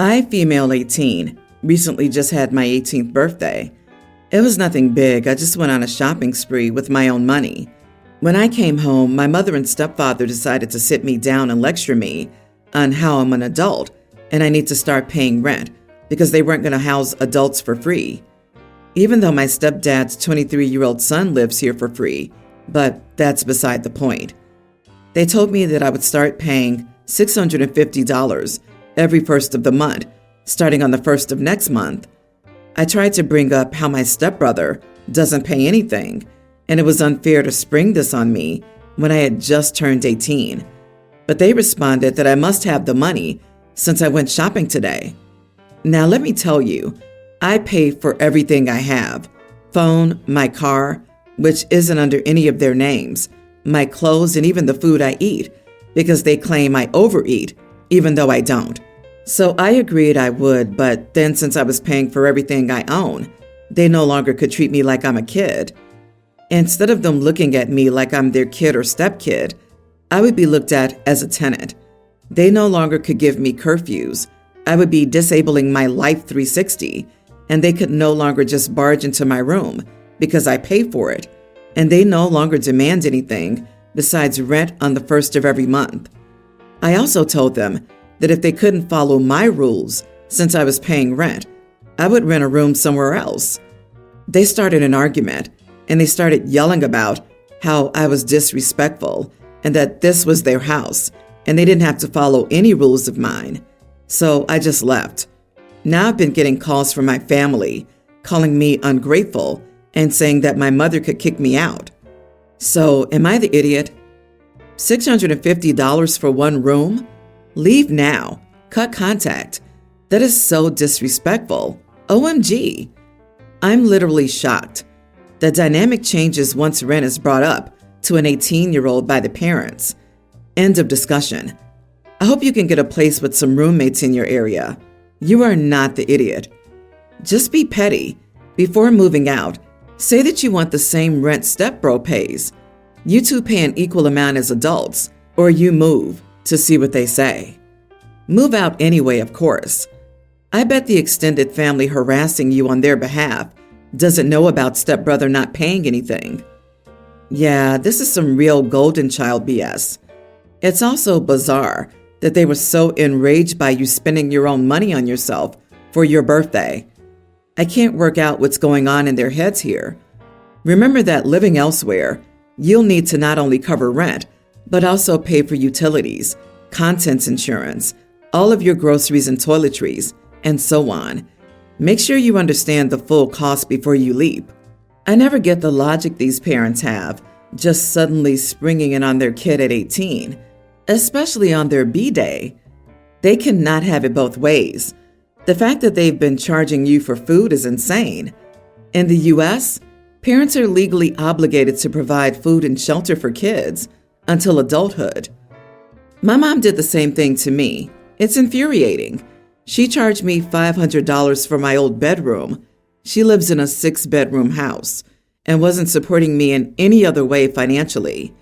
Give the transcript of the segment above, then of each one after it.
I, female 18, recently just had my 18th birthday. It was nothing big, I just went on a shopping spree with my own money. When I came home, my mother and stepfather decided to sit me down and lecture me on how I'm an adult and I need to start paying rent because they weren't going to house adults for free. Even though my stepdad's 23-year-old son lives here for free, but that's beside the point. They told me that I would start paying $650 every first of the month, starting on the first of next month. I tried to bring up how my stepbrother doesn't pay anything, and it was unfair to spring this on me when I had just turned 18. But they responded that I must have the money since I went shopping today. Now let me tell you, I pay for everything I have: phone, my car, which isn't under any of their names, my clothes, and even the food I eat, because they claim I overeat, even though I don't. So I agreed I would, but then since I was paying for everything I own, they no longer could treat me like I'm a kid. Instead of them looking at me like I'm their kid or stepkid, I would be looked at as a tenant. They no longer could give me curfews. I would be disabling my life 360, and they could no longer just barge into my room because I pay for it, and they no longer demand anything besides rent on the first of every month. I also told them that if they couldn't follow my rules since I was paying rent, I would rent a room somewhere else. They started an argument, and they started yelling about how I was disrespectful and that this was their house, and they didn't have to follow any rules of mine. So I just left. Now I've been getting calls from my family, calling me ungrateful and saying that my mother could kick me out. So am I the idiot? $650 for one room? Leave now. Cut contact. That is so disrespectful. OMG. I'm literally shocked. The dynamic changes once rent is brought up to an 18-year-old by the parents. End of discussion. I hope you can get a place with some roommates in your area. You are not the idiot. Just be petty. Before moving out, say that you want the same rent stepbro pays. You two pay an equal amount as adults, or you move to see what they say. Move out anyway, of course. I bet the extended family harassing you on their behalf doesn't know about stepbrother not paying anything. Yeah, this is some real golden child BS. It's also bizarre that they were so enraged by you spending your own money on yourself for your birthday. I can't work out what's going on in their heads here. Remember that living elsewhere, you'll need to not only cover rent, but also pay for utilities, contents insurance, all of your groceries and toiletries, and so on. Make sure you understand the full cost before you leap. I never get the logic these parents have, just suddenly springing in on their kid at 18, especially on their B-day. They cannot have it both ways. The fact that they've been charging you for food is insane. In the U.S., parents are legally obligated to provide food and shelter for kids until adulthood. My mom did the same thing to me. It's infuriating. She charged me $500 for my old bedroom. She lives in a 6-bedroom house and wasn't supporting me in any other way financially.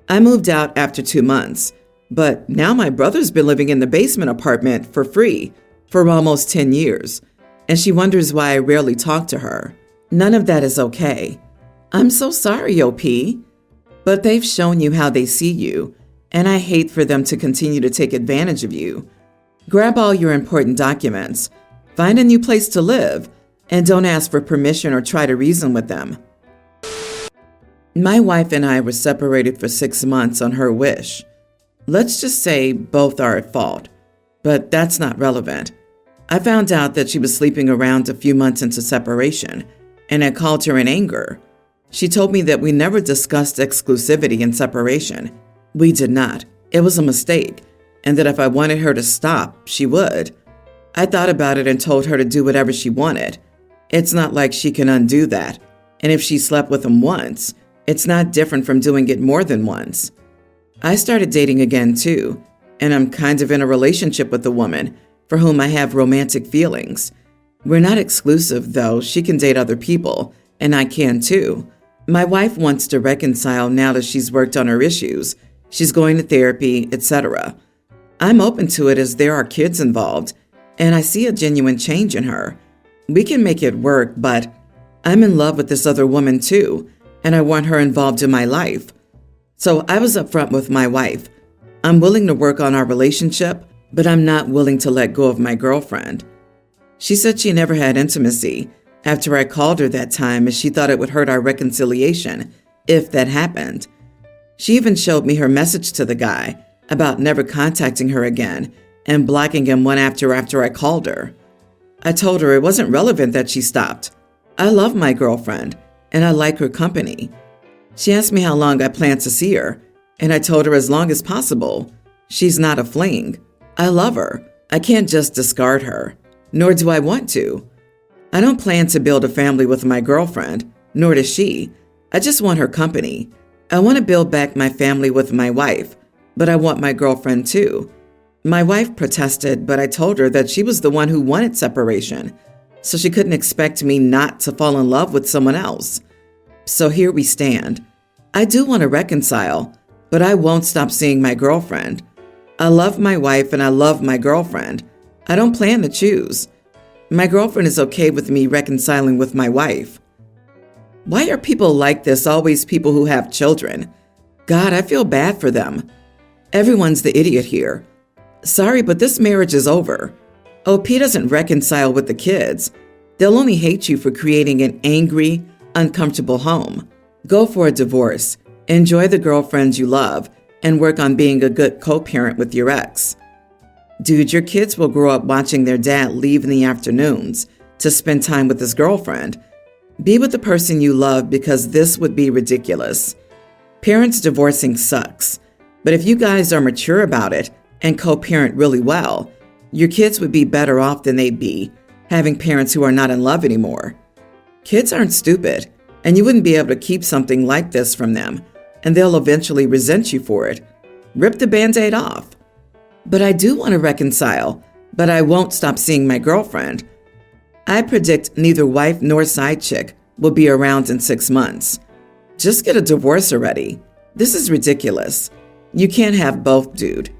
I moved out after 2 months, but now my brother's been living in the basement apartment for free for almost 10 years, and she wonders why I rarely talk to her. None of that is okay. I'm so sorry, OP, but they've shown you how they see you, and I hate for them to continue to take advantage of you. Grab all your important documents, find a new place to live, and don't ask for permission or try to reason with them. My wife and I were separated for 6 months on her wish. Let's just say both are at fault, but that's not relevant. I found out that she was sleeping around a few months into separation, and I called her in anger. She told me that we never discussed exclusivity in separation. We did not. It was a mistake, and that if I wanted her to stop, she would. I thought about it and told her to do whatever she wanted. It's not like she can undo that, and if she slept with him once, it's not different from doing it more than once. I started dating again too, and I'm kind of in a relationship with a woman for whom I have romantic feelings. We're not exclusive though. She can date other people, and I can too. My wife wants to reconcile now that she's worked on her issues. She's going to therapy, etc. I'm open to it as there are kids involved, and I see a genuine change in her. We can make it work, but I'm in love with this other woman too, and I want her involved in my life. So I was upfront with my wife. I'm willing to work on our relationship, but I'm not willing to let go of my girlfriend. She said she never had intimacy after I called her that time, as she thought it would hurt our reconciliation if that happened. She even showed me her message to the guy about never contacting her again and blocking him one after I called her. I told her it wasn't relevant that she stopped. I love my girlfriend, and I like her company. She asked me how long I plan to see her, and I told her as long as possible. She's not a fling. I love her. I can't just discard her, nor do I want to. I don't plan to build a family with my girlfriend, nor does she. I just want her company. I want to build back my family with my wife, but I want my girlfriend too. My wife protested, but I told her that she was the one who wanted separation, so she couldn't expect me not to fall in love with someone else. So here we stand. I do want to reconcile, but I won't stop seeing my girlfriend. I love my wife and I love my girlfriend. I don't plan to choose. My girlfriend is okay with me reconciling with my wife. Why are people like this always people who have children? God, I feel bad for them. Everyone's the idiot here. Sorry, but this marriage is over. OP doesn't reconcile with the kids. They'll only hate you for creating an angry, uncomfortable home. Go for a divorce. Enjoy the girlfriends you love and work on being a good co-parent with your ex. Dude, your kids will grow up watching their dad leave in the afternoons to spend time with his girlfriend. Be with the person you love, because this would be ridiculous. Parents divorcing sucks, but if you guys are mature about it and co-parent really well, your kids would be better off than they'd be having parents who are not in love anymore. Kids aren't stupid, and you wouldn't be able to keep something like this from them, and they'll eventually resent you for it. Rip the Band-Aid off. But I do want to reconcile, but I won't stop seeing my girlfriend. I predict neither wife nor side chick will be around in 6 months. Just get a divorce already. This is ridiculous. You can't have both, dude.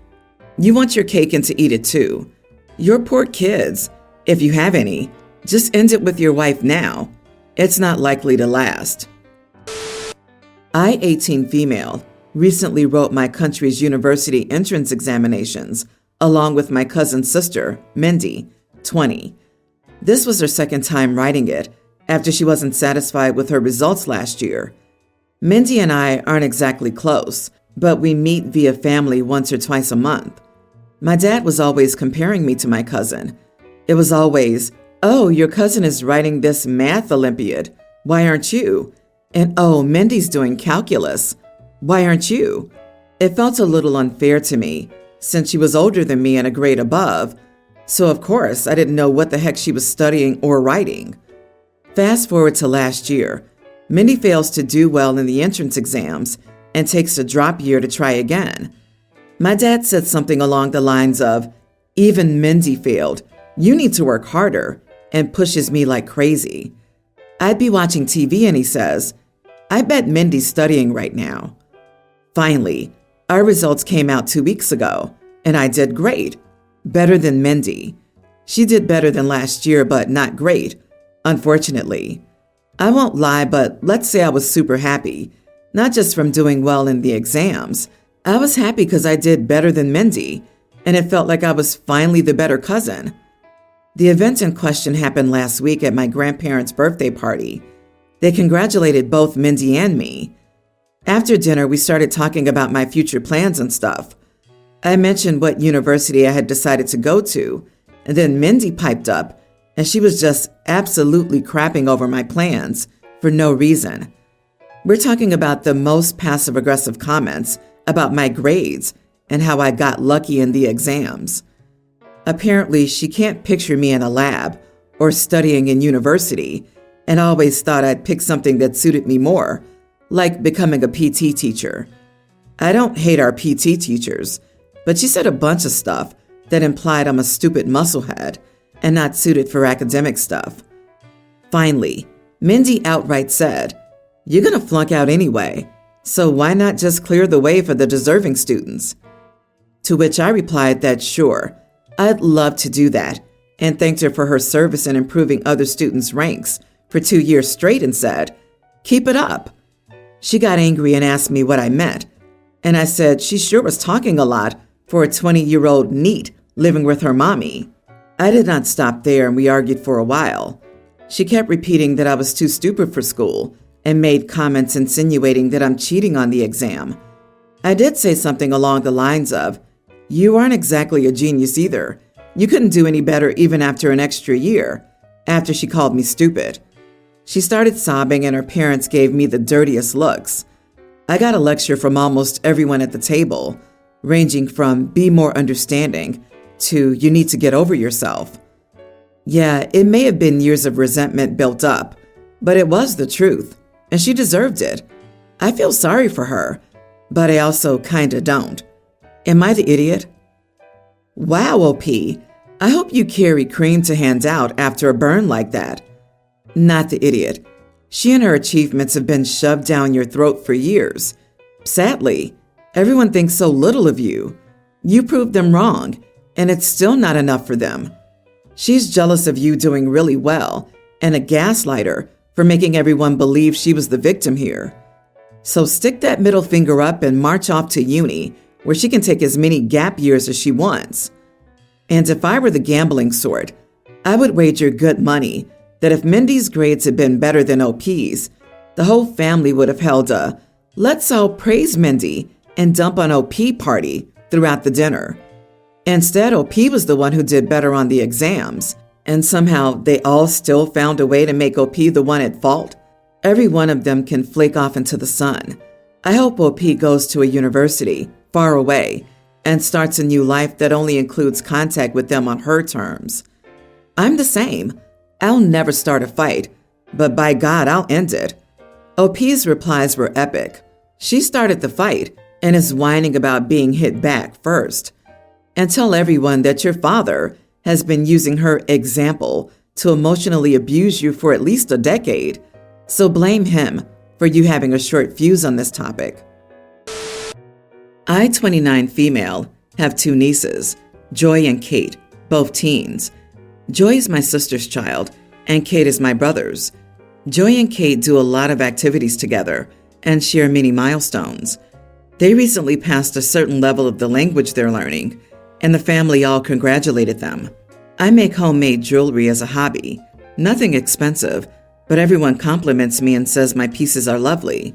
You want your cake and to eat it too. Your poor kids, if you have any, just end it with your wife now. It's not likely to last. I, 18 female, recently wrote my country's university entrance examinations along with my cousin's sister, Mindy, 20. This was her second time writing it after she wasn't satisfied with her results last year. Mindy and I aren't exactly close, but we meet via family once or twice a month. My dad was always comparing me to my cousin. It was always, "Oh, your cousin is writing this math Olympiad. Why aren't you?" And, "Oh, Mindy's doing calculus. Why aren't you?" It felt a little unfair to me, since she was older than me and a grade above, so of course I didn't know what the heck she was studying or writing. Fast forward to last year, Mindy fails to do well in the entrance exams and takes a drop year to try again. My dad said something along the lines of, "Even Mindy failed. You need to work harder," and pushes me like crazy. I'd be watching TV and he says, "I bet Mindy's studying right now." Finally, our results came out 2 weeks ago, and I did great. Better than Mindy. She did better than last year, but not great, unfortunately. I won't lie, but let's say I was super happy, not just from doing well in the exams. I was happy because I did better than Mindy, and it felt like I was finally the better cousin. The event in question happened last week at my grandparents' birthday party. They congratulated both Mindy and me. After dinner, we started talking about my future plans and stuff. I mentioned what university I had decided to go to, and then Mindy piped up, and she was just absolutely crapping over my plans for no reason. We're talking about the most passive-aggressive comments about my grades and how I got lucky in the exams. Apparently, she can't picture me in a lab or studying in university, and always thought I'd pick something that suited me more, like becoming a PT teacher. I don't hate our PT teachers, but she said a bunch of stuff that implied I'm a stupid musclehead and not suited for academic stuff. Finally, Mindy outright said, "You're gonna flunk out anyway, so why not just clear the way for the deserving students?" To which I replied that sure, I'd love to do that and thanked her for her service in improving other students' ranks for 2 years straight and said, "Keep it up." She got angry and asked me what I meant, and I said she sure was talking a lot for a 20-year-old NEET living with her mommy. I did not stop there, and we argued for a while. She kept repeating that I was too stupid for school and made comments insinuating that I'm cheating on the exam. I did say something along the lines of, "You aren't exactly a genius either. You couldn't do any better even after an extra year," after she called me stupid. She started sobbing and her parents gave me the dirtiest looks. I got a lecture from almost everyone at the table, ranging from "be more understanding" to "you need to get over yourself." Yeah, it may have been years of resentment built up, but it was the truth, and she deserved it. I feel sorry for her, but I also kinda don't. Am I the idiot? Wow, OP. I hope you carry cream to hand out after a burn like that. Not the idiot. She and her achievements have been shoved down your throat for years. Sadly, everyone thinks so little of you. You proved them wrong, and it's still not enough for them. She's jealous of you doing really well and a gaslighter for making everyone believe she was the victim here. So stick that middle finger up and march off to uni, where she can take as many gap years as she wants. And if I were the gambling sort, I would wager good money that if Mindy's grades had been better than OP's, the whole family would have held a "let's all praise Mindy and dump on OP" party throughout the dinner. Instead, OP was the one who did better on the exams, and somehow they all still found a way to make OP the one at fault. Every one of them can flake off into the sun. I hope OP goes to a university far away and starts a new life that only includes contact with them on her terms. I'm the same. I'll never start a fight, but by God, I'll end it. OP's replies were epic. She started the fight and is whining about being hit back first. And tell everyone that your father has been using her example to emotionally abuse you for at least a decade. So blame him for you having a short fuse on this topic. I, 29 female, have 2 nieces, Joy and Kate, both teens. Joy is my sister's child, and Kate is my brother's. Joy and Kate do a lot of activities together and share many milestones. They recently passed a certain level of the language they're learning, and the family all congratulated them. I make homemade jewelry as a hobby. Nothing expensive, but everyone compliments me and says my pieces are lovely.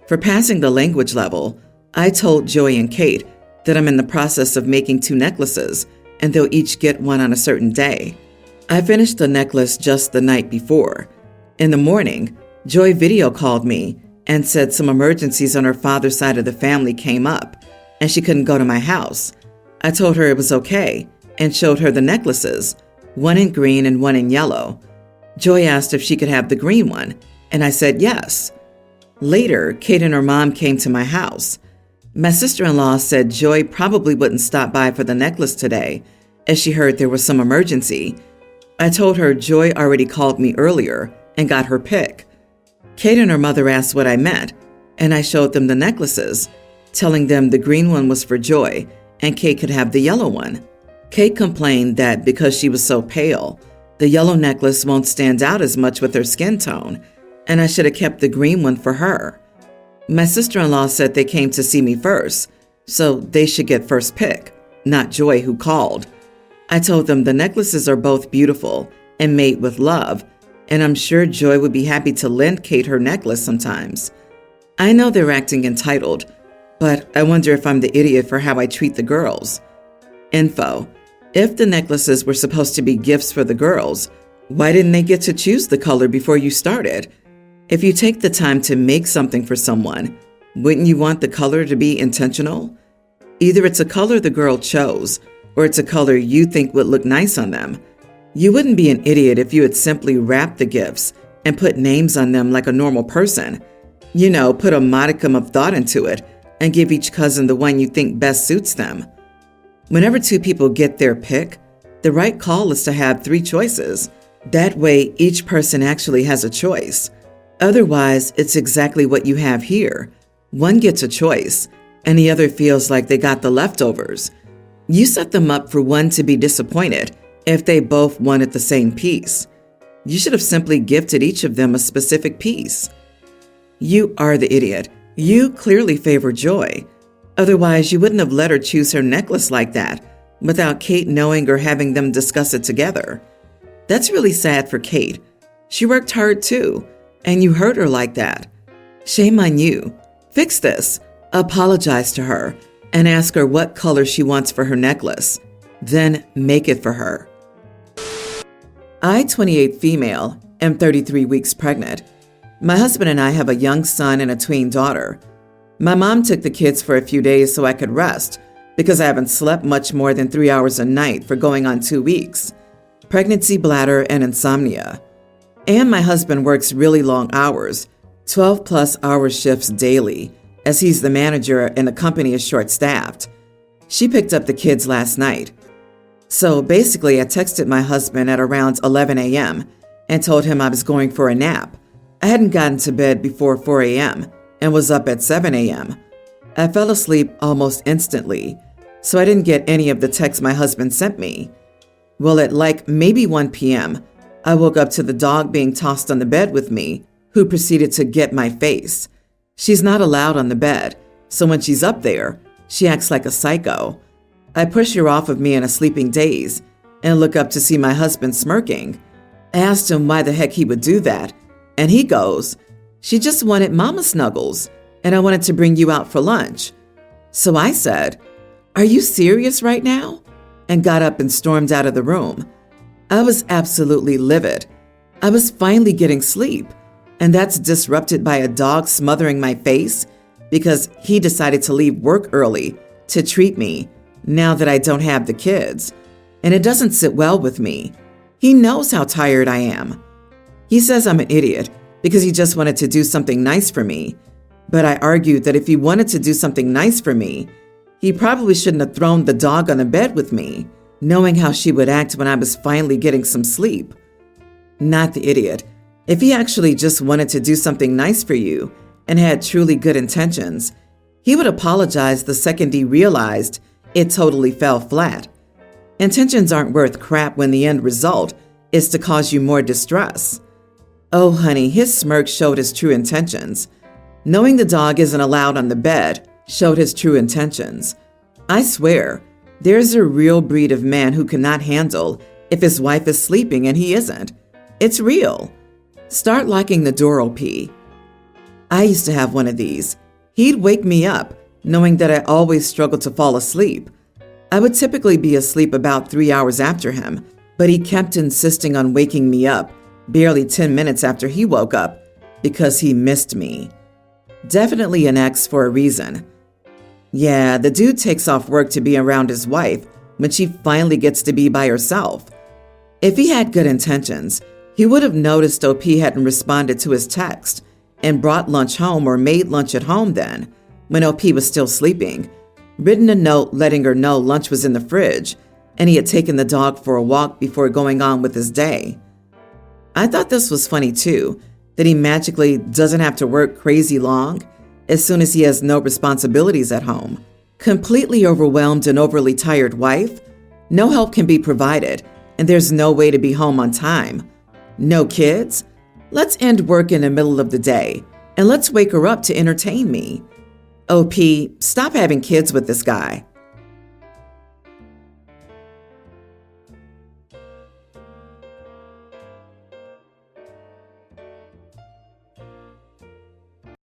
For passing the language level, I told Joy and Kate that I'm in the process of making 2 necklaces, and they'll each get one on a certain day. I finished the necklace just the night before. In the morning, Joy video called me and said some emergencies on her father's side of the family came up, and she couldn't go to my house. I told her it was okay and showed her the necklaces, one in green and one in yellow. Joy asked if she could have the green one, and I said yes. Later, Kate and her mom came to my house. My sister-in-law said Joy probably wouldn't stop by for the necklace today, as she heard there was some emergency. I told her Joy already called me earlier and got her pick. Kate and her mother asked what I meant, and I showed them the necklaces, telling them the green one was for Joy and Kate could have the yellow one. Kate complained that because she was so pale, the yellow necklace won't stand out as much with her skin tone, and I should have kept the green one for her. My sister-in-law said they came to see me first, so they should get first pick, not Joy, who called. I told them the necklaces are both beautiful and made with love, and I'm sure Joy would be happy to lend Kate her necklace sometimes. I know they're acting entitled, but I wonder if I'm the idiot for how I treat the girls. Info: if the necklaces were supposed to be gifts for the girls, why didn't they get to choose the color before you started? If you take the time to make something for someone, wouldn't you want the color to be intentional? Either it's a color the girl chose, or it's a color you think would look nice on them. You wouldn't be an idiot if you had simply wrapped the gifts and put names on them like a normal person. You know, put a modicum of thought into it and give each cousin the one you think best suits them. Whenever 2 people get their pick, the right call is to have 3 choices. That way, each person actually has a choice. Otherwise, it's exactly what you have here. One gets a choice, and the other feels like they got the leftovers. You set them up for one to be disappointed if they both wanted the same piece? You should have simply gifted each of them a specific piece. You are the idiot. You clearly favor Joy. Otherwise, you wouldn't have let her choose her necklace like that without Kate knowing or having them discuss it together. That's really sad for Kate. She worked hard too, and you hurt her like that. Shame on you. Fix this. Apologize to her and ask her what color she wants for her necklace. Then make it for her. I, 28 female, am 33 weeks pregnant. My husband and I have a young son and a tween daughter. My mom took the kids for a few days so I could rest because I haven't slept much more than 3 hours a night for going on 2 weeks. Pregnancy, bladder, and insomnia. And my husband works really long hours, 12+ hour shifts daily, as he's the manager and the company is short-staffed. She picked up the kids last night. So basically, I texted my husband at around 11 a.m. and told him I was going for a nap. I hadn't gotten to bed before 4 a.m. and was up at 7 a.m. I fell asleep almost instantly, so I didn't get any of the texts my husband sent me. Well, at like maybe 1 p.m., I woke up to the dog being tossed on the bed with me, who proceeded to get my face. She's not allowed on the bed, so when she's up there, she acts like a psycho. I push her off of me in a sleeping daze and look up to see my husband smirking. I asked him why the heck he would do that, and he goes, "She just wanted mama snuggles, and I wanted to bring you out for lunch." So I said, "Are you serious right now?" and got up and stormed out of the room. I was absolutely livid. I was finally getting sleep, and that's disrupted by a dog smothering my face because he decided to leave work early to treat me now that I don't have the kids, and it doesn't sit well with me. He knows how tired I am. He says I'm an idiot because he just wanted to do something nice for me, but I argued that if he wanted to do something nice for me, he probably shouldn't have thrown the dog on the bed with me, knowing how she would act when I was finally getting some sleep. Not the idiot. If he actually just wanted to do something nice for you and had truly good intentions, he would apologize the second he realized it totally fell flat. Intentions aren't worth crap when the end result is to cause you more distress. Oh, honey, his smirk showed his true intentions. Knowing the dog isn't allowed on the bed showed his true intentions. I swear, there's a real breed of man who cannot handle if his wife is sleeping and he isn't. It's real. Start locking the door, OP. I used to have one of these. He'd wake me up, knowing that I always struggled to fall asleep. I would typically be asleep about 3 hours after him, but he kept insisting on waking me up barely 10 minutes after he woke up because he missed me. Definitely an ex for a reason. Yeah, the dude takes off work to be around his wife when she finally gets to be by herself. If he had good intentions, he would have noticed OP hadn't responded to his text and brought lunch home or made lunch at home then, when OP was still sleeping, written a note letting her know lunch was in the fridge and he had taken the dog for a walk before going on with his day. I thought this was funny too, that he magically doesn't have to work crazy long as soon as he has no responsibilities at home. Completely overwhelmed and overly tired wife, no help can be provided, and there's no way to be home on time. No kids? Let's end work in the middle of the day, and let's wake her up to entertain me. OP, stop having kids with this guy.